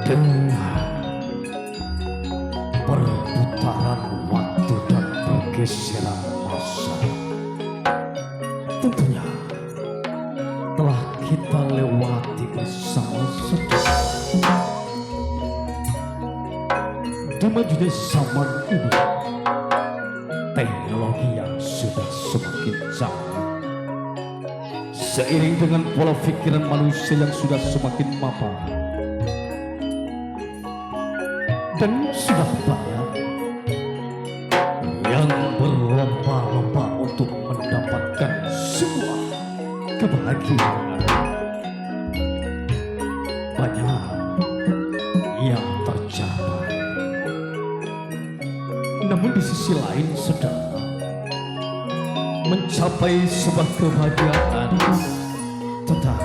Dengan perputaran waktu dan pergeseran masa, tentunya telah kita lewati bersama-sama. Di majunya zaman ini, teknologi yang sudah semakin canggih, seiring dengan pola pikiran manusia yang sudah semakin mapan, dan sudah banyak yang berlomba-lomba untuk mendapatkan sebuah kebahagiaan. Banyak yang tercapai, namun di sisi lain sedang mencapai sebuah kebahagiaan tetap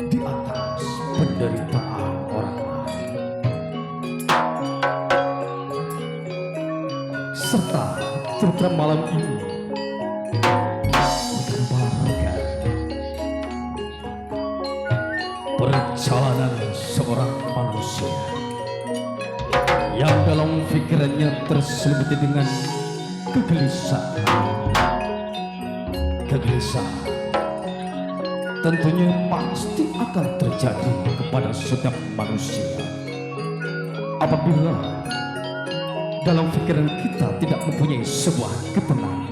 di atas penderitaan orang lain, serta program malam ini menggambarkan perjalanan seorang manusia yang dalam pikirannya terselimuti dengan kegelisahan. Kegelisahan tentunya pasti akan terjadi kepada setiap manusia apabila dalam pikiran kita tidak mempunyai sebuah ketenangan.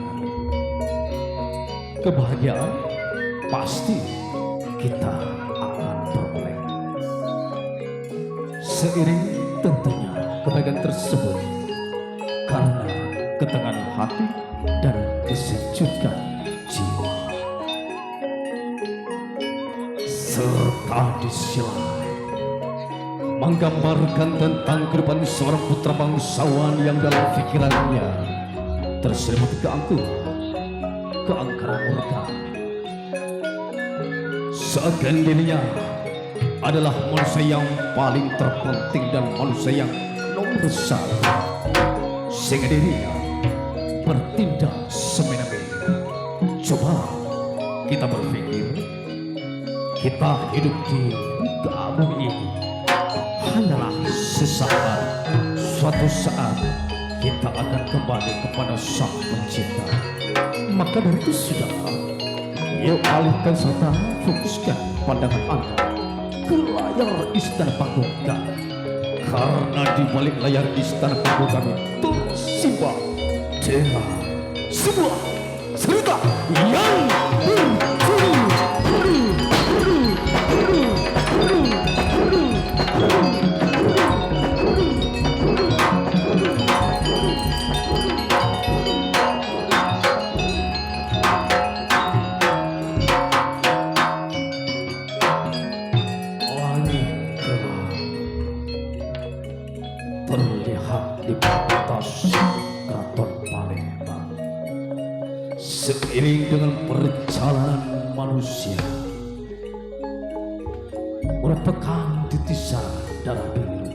Kebahagiaan pasti kita akan peroleh. Seiring tentunya kebahagiaan tersebut karena ketenangan hati dan kesejukan jiwa, serta di sisi lain menggambarkan tentang kehidupan seorang putra bangsawan yang dalam pikirannya terselimut keangkuhan murka, seakan dirinya adalah manusia yang paling terpenting dan manusia yang nomor satu, sehingga dirinya bertindak semena-mena. Coba kita berpikir, kita hidup di muka bumi ini hanyalah sesaat. Suatu saat kita akan kembali kepada Sang Pencipta. Maka dari itu sudah, yuk alihkan serta fokuskan pandangan Anda ke layar Istana Pakukan, karena di balik layar Istana Pakukan tersimpan sebuah cerita yang terlihat di batas Keraton Palembang. Seiring dengan perjalanan manusia merupakan titisan darah biru,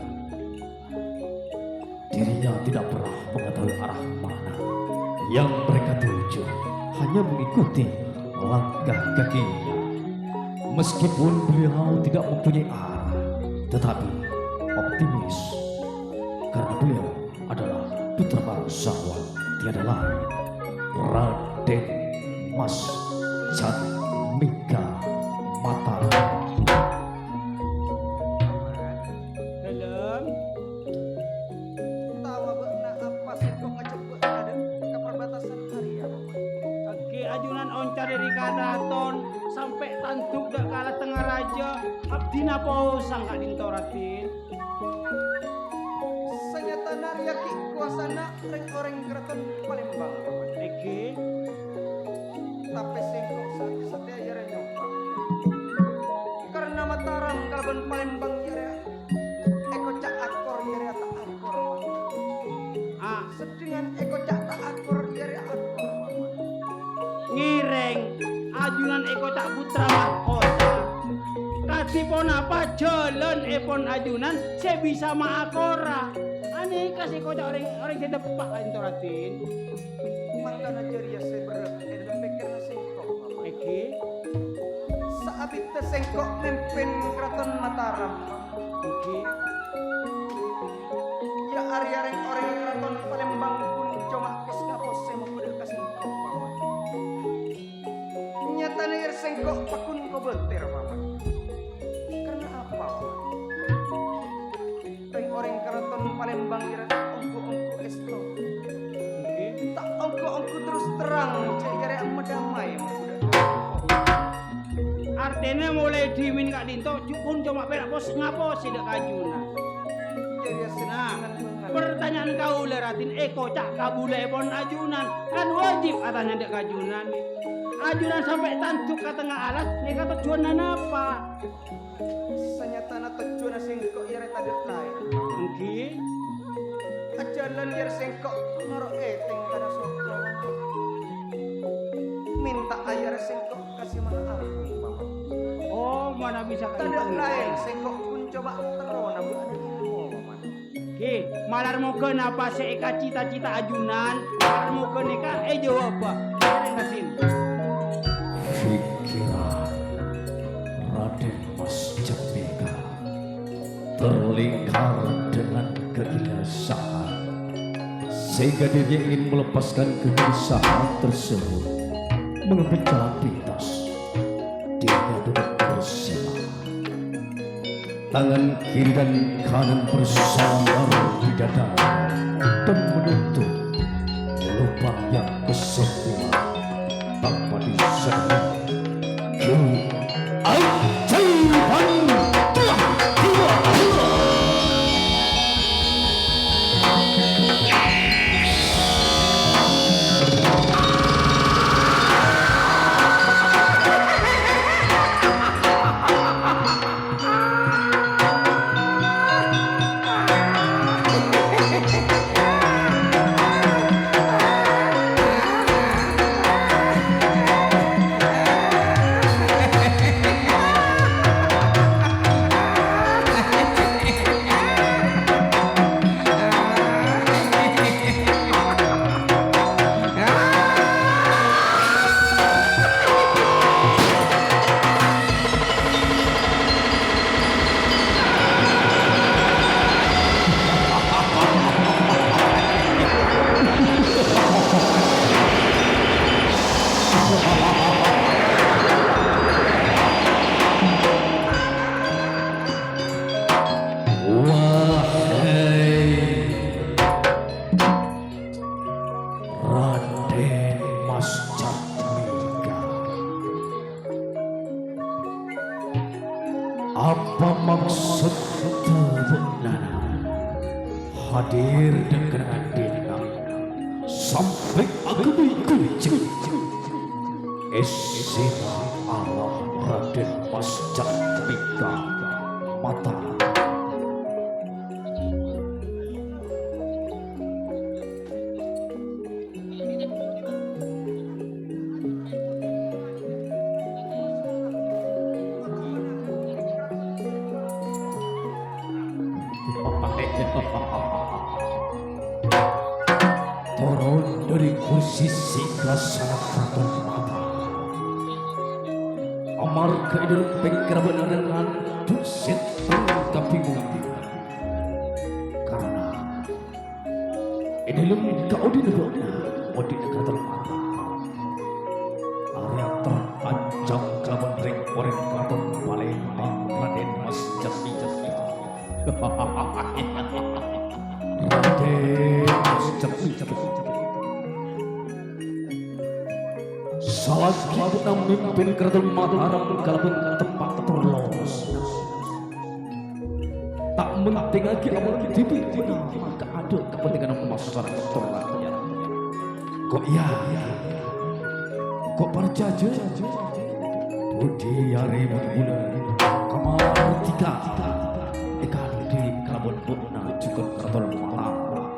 dirinya tidak pernah mengetahui arah mana yang mereka tuju, hanya mengikuti langkah kakinya. Meskipun beliau tidak mempunyai arah, tetapi optimis karena beliau adalah putra bangsawan tiada lain, Raden Mas Jatmika Mataram. Dalam tawa beuna apa sih kok ngejebuk ada ke perbatasan area. Oke, ajunan oncar dari kadaton sampai tanduk dak kalah tengah raja. Abdi napa sangka dintoratin. Sanyata naryaki kuasana reng orang keraton Palembang. Oke. Tapi singkok setia jare nyoba. Karena Mataram kalaban Palembang jare eko cak akor jare tak akor. Sedingan eko cak tak akor jare akor. Ngireng ajunan eko cak putra mahkota. Katipun apa jalan epon ajunan saya bisa maakora. Aneh kasih kocak orang saya depak intoratin. Mangkana ceria saya berat pikir singkok. Oke. Saat itu singkok mimpin keraton Mataram. Oke. Ya ari-areng orang keraton Palembang pun cuma kos ngapos saya mau udah kasih kau paman. Nyatanya ir sengkok pakun kau betir paman. Karena apa paman? Orang keraton Palembang ira ongko esto. Oke. Tak ongko terus terang cek gara medamai udah. Artinya mulai dimin Kak Dinto pun cuma perak pos ngapos tidak kajunan. Jadi Nah, senang pertanyaan kau leratin kocak kabule pon ajunan kan wajib katanya dek kajunan. Ajunan sampai tantuk ke tengah alas, nih kata tujuan apa? Sanyatana tujuan sengkok ira tadi lain. Mungkin. Ajalan ira sengkok ngaro eteng kada sokro. Minta ayar sengkok kasih maaf paman. Oh, mana bisa Tanda gitu. lain sengkok pun coba terona bu ada ilmu paman. Oke, malar mau kenapa seeka cita-cita ajunan? Malar mau ke nikah, jawab apa? Keren kasin. Pikiran Raden Mas Jabeka terlingkar dengan kegelisahan sehingga dia ingin melepaskan kegelisahan tersebut, mengambil jalan pintas. Dia duduk bersila, tangan kiri dan kanan bersandar di dada dan menutup lubang yang kesembilan tanpa disadari. Keajaiban telah tiba. Raden Mas Jabeka, apa maksud Nana hadir dengan Adina sampai aku berkucing? Esina Allah Raden Mas Jabeka mata. Turun dari kursi singgasana Praton Mata. Amar keidul pengkeraban dengan dusit pengkapingan. Karena idulum kau di negara, odi Praton Mata. Area terancam kelaban ring orang Praton Palembang Raden Mas Jabeka. Raden Mas Jabeka. Salah satu memimpin keraton Mataram kalaupun tempat terlolos. Tak penting lagi amal dipilih maka ada kepentingan masyarakat rakyat. Kok iya? Kok percaya? Budi hari berguna kamar tiga. Ikan di kalabun puna juga keraton Mataram.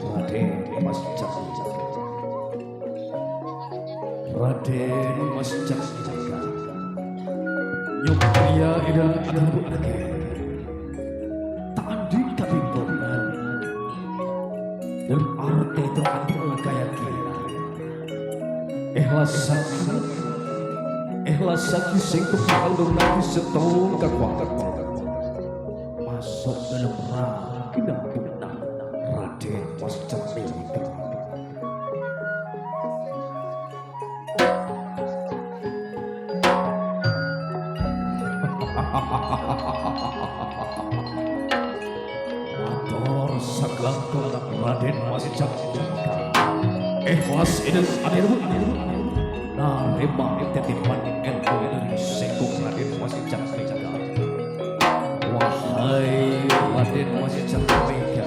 Raden Mas Jabeka. Raden Mas Jabeka Nyukria idal adabu ake tak andi kabimbonan dan arti terantul kaya kira ikhlas saki sing kepal lunaki setong kakwak Mas masuk dalam ragina benang Raden Mas Cemika. Matur saklangkung Raden Mas Cemika. Mas ini adil narema titipan ilmu dari Sengkung Raden Mas Cemika. Wahai Raden Mas Cemika,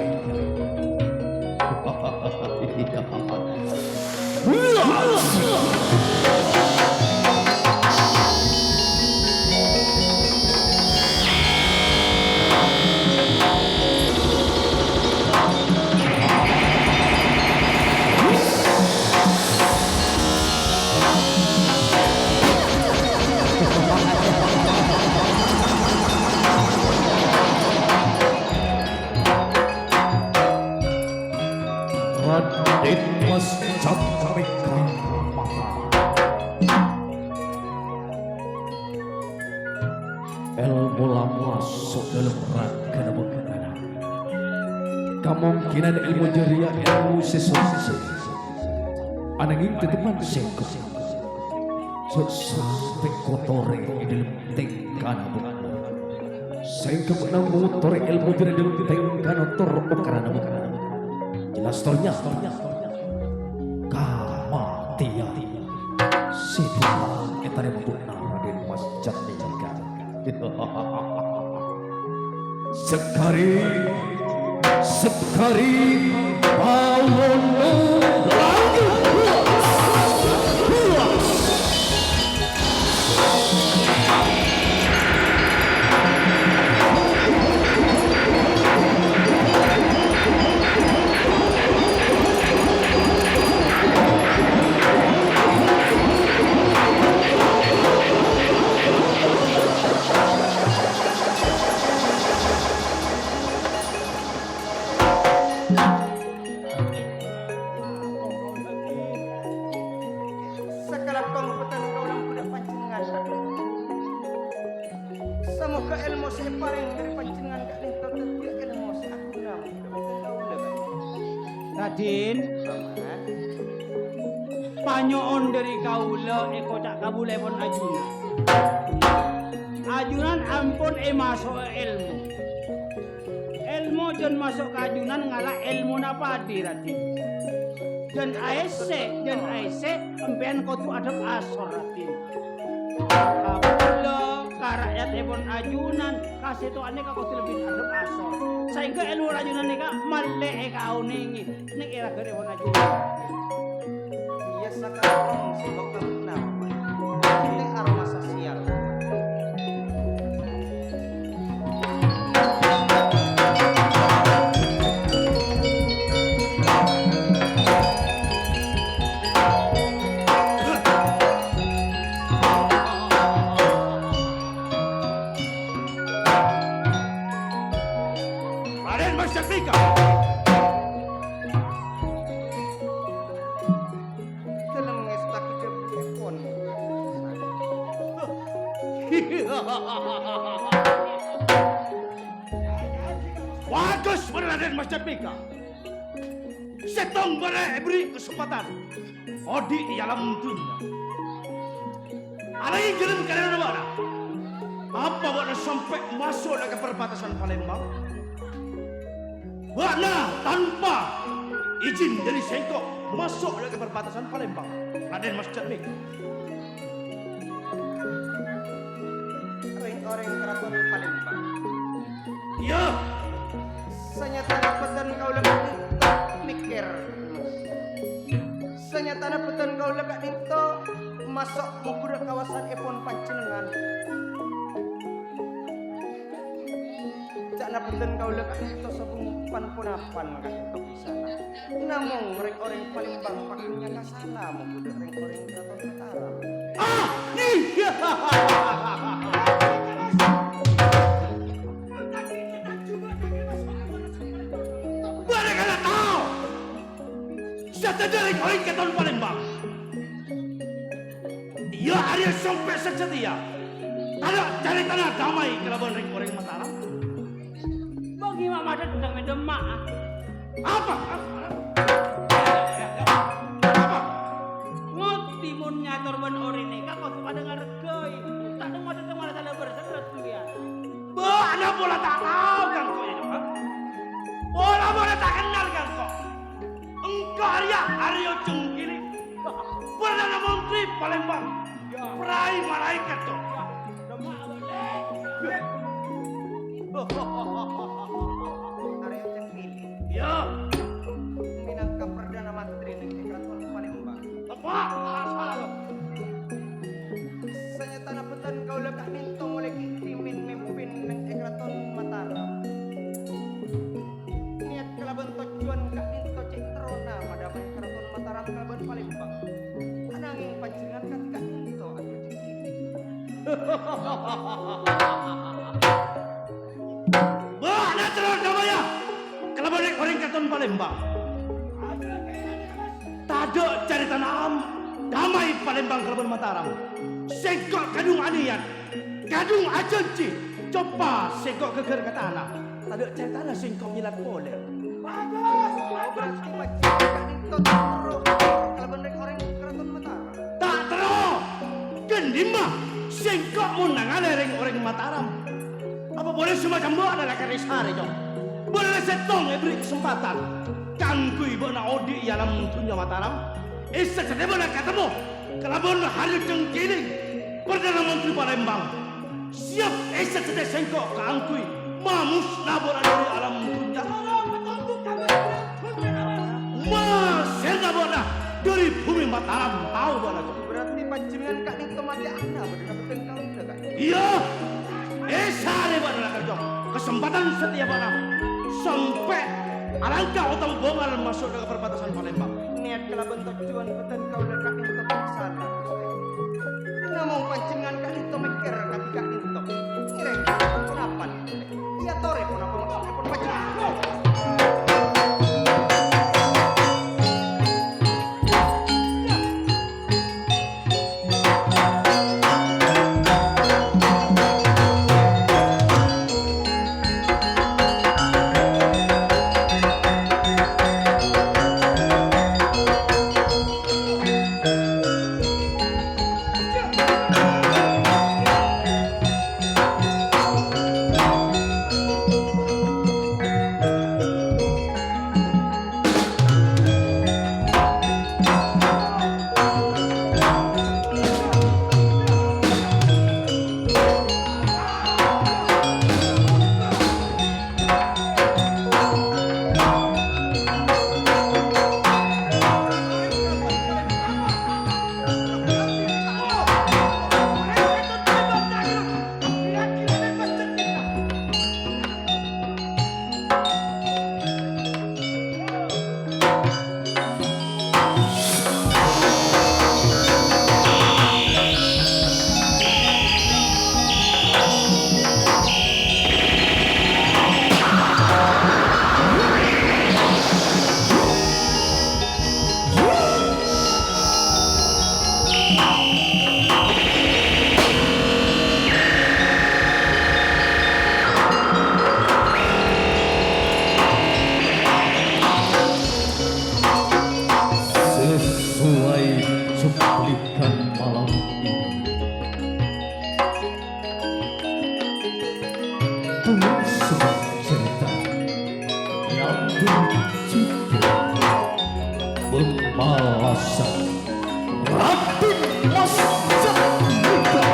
Raden Mas Cemika ilmu masuk dalam ragana benang. Kemungkinan ilmu jeria ilmu sesuatu ananging tetepan sengkok sampai kotore di dalam tengkan benang. Sengkok benang mutore ilmu jeria dalam tengkan terpekarana benang. Jelas tolnya kamatian situang kita benar Raden Mas Cemika. Sekari bangun lagi. Sekalap pangupatan kau lang kuda pancingan. Semoga ilmu saya paring dari pancingan kak nito tetia ilmu saya aku nama. Kau lebat. Raden, Paman. panyoon dari kaula kocak kabule pon ajunan. Ajunan ampun masuk ilmu. Ilmu jon masuk ke ajunan ngalah ilmu napadi Raden. Dan aise empian kotu adep asor Raden. Kaula karakyat epon ajunan kasih tu ane kotu lebih adep asor. Sehingga ilmu ajunan nika malle kau ningi. Nek era gede epon ajunan. Iya sekalap sebab kamu nama. Ini aroma sosial. Raden Mas Cemika. Dalam ngestak cepon. Bagus Raden Mas Cemika. Setong beri kesempatan. Odi ialah muntunnya. Alai jalan kalian mana? Apa buat sampai masuk ke perbatasan Palembang? Buatlah tanpa izin dari Sengkok masuk ke perbatasan Palembang. Raden Mas Cemika. Orang keraton Palembang. Iya. Senyata dapetan kau lebak nito mikir. Senyata dapetan kau lebak nito masuk ke kawasan epon pancingan. Cak dapetan kau lebak nito sebungpan punapan kan itu bisa. Namun orang Palembang pakainya kasana membudak orang keraton Mataram. Ah, iya. Mereka tahu. Siapa dari orang keraton Palembang? Ia Arya sampai setia. Ada cari tanah damai kelaban orang Mataram. Apa? Apa? Ngerti mun nyator ben orine ka kok pada ngargoi. Tak ada mata tengah salah berserat kuliah. Ba, ana bola tak tahu kan kok ya, ha? Bola tak kenal kan kok. Engkau Aryo Cengkili. Perdana Menteri Palembang. Perai malaikat tuh. Aryo Cengkili Ya. minangka Perdana Menteri negeri Keraton Palembang. Apa? Salah lo. Sanyata napetan kau lekak nintong oleh kikimin mimpin neng Keraton Mataram. Niat kelaban tujuan kak ninto cek terona madamai Keraton Mataram kelaban Palembang. Ananging panjenengan ketika ninto Aryo Cengkili. Wah, nak terus namanya. Kalau balik orang Keraton Palembang. Tado cari tanah am. Damai Palembang kelaban Mataram. Segok kadung anian. Kadung ajenci. Coba segok keker ke tanah. Tado cari tanah singkong nyilat poler. Bagus. Oh, berarti panjenengan kak ninto terus kelaban orang Keraton Mataram. Tak terus. Gendima. Singkok munangan orang Mataram. Apa boleh semacam bu adalah karisari jom. Boleh setong beri kesempatan. Kangku ibu nak odi dalam dunia Mataram. Sesudah boleh ketemu. Kelabon Aryo Cengkili. Perdana Menteri Palembang. Siap sesudah sengkok kangku. Mamus nabur dari alam dunia. Masih nabur dari bumi Mataram. Tahu boleh. Berarti panjenengan kak ninto mati anak berdana betul kau tidak kak. Iya. Sare adalah kerja. Kesempatan setiap orang. Sampai alangkah utang bongal masuk ke perbatasan Palembang. Niat kelaban tujuan betul kau lekak ninto ke sana. Namun panjenengan kak ninto mikir kaki kak ninto. Ngireng kenapa? Iya tore pun apa maksudnya pun panjenengan. Pembalasan Raden Mas Jatmika.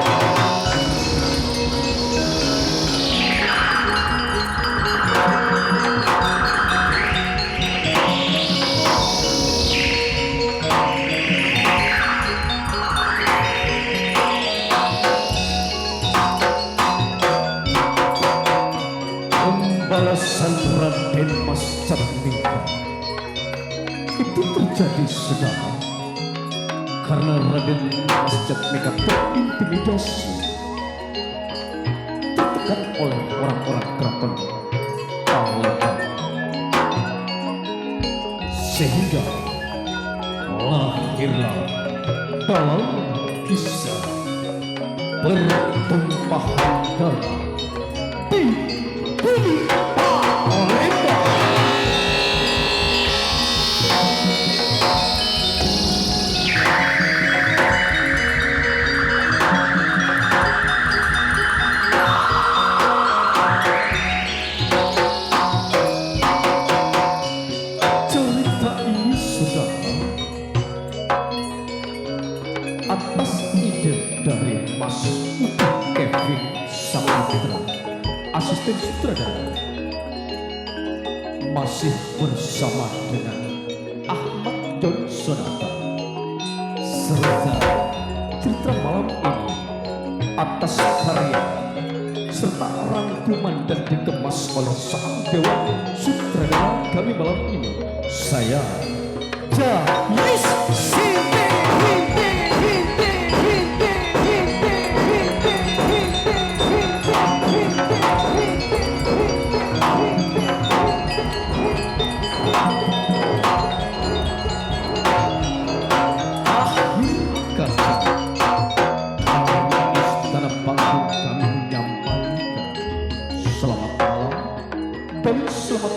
Pembalasan Raden Mas Jatmika itu terjadi saudara karena Raden Mas Jatmika terintimidasi, tertekan oleh orang-orang keraton Palembang, sehingga lahirlah dalam kisah pertumpahan darah di bumi Palembang. asisten sutradara masih bersama dengan Ahmad Don Sonata serta cerita malam ini atas karya serta rangkuman dan dikemas oleh sang dewan sutradara kami malam ini, saya Jayus Sinte. Selamat malam dan selamat bersabar.